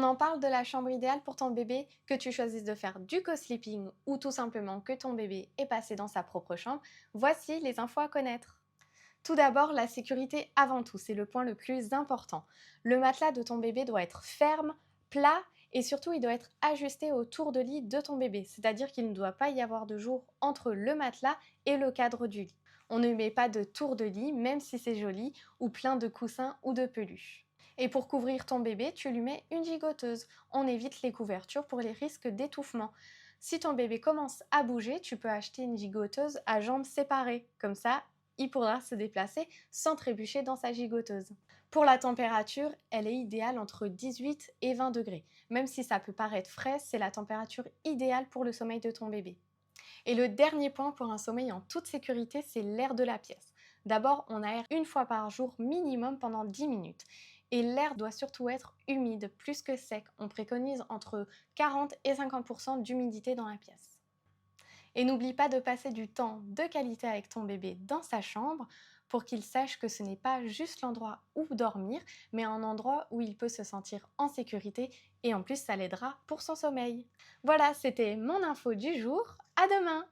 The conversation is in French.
en parle de la chambre idéale pour ton bébé, que tu choisisses de faire du co-sleeping ou tout simplement que ton bébé est passé dans sa propre chambre, voici les infos à connaître. Tout d'abord, la sécurité avant tout, c'est le point le plus important. Le matelas de ton bébé doit être ferme, plat et surtout il doit être ajusté au tour de lit de ton bébé, c'est-à-dire qu'il ne doit pas y avoir de jour entre le matelas et le cadre du lit. On ne met pas de tour de lit même si c'est joli ou plein de coussins ou de peluches. Et pour couvrir ton bébé, tu lui mets une gigoteuse. On évite les couvertures pour les risques d'étouffement. Si ton bébé commence à bouger, tu peux acheter une gigoteuse à jambes séparées. Comme ça, il pourra se déplacer sans trébucher dans sa gigoteuse. Pour la température, elle est idéale entre 18 et 20 degrés. Même si ça peut paraître frais, c'est la température idéale pour le sommeil de ton bébé. Et le dernier point pour un sommeil en toute sécurité, c'est l'air de la pièce. D'abord, on aère une fois par jour minimum pendant 10 minutes. Et l'air doit surtout être humide, plus que sec. On préconise entre 40 et 50% d'humidité dans la pièce. Et n'oublie pas de passer du temps de qualité avec ton bébé dans sa chambre pour qu'il sache que ce n'est pas juste l'endroit où dormir, mais un endroit où il peut se sentir en sécurité et en plus ça l'aidera pour son sommeil. Voilà, c'était mon info du jour. À demain!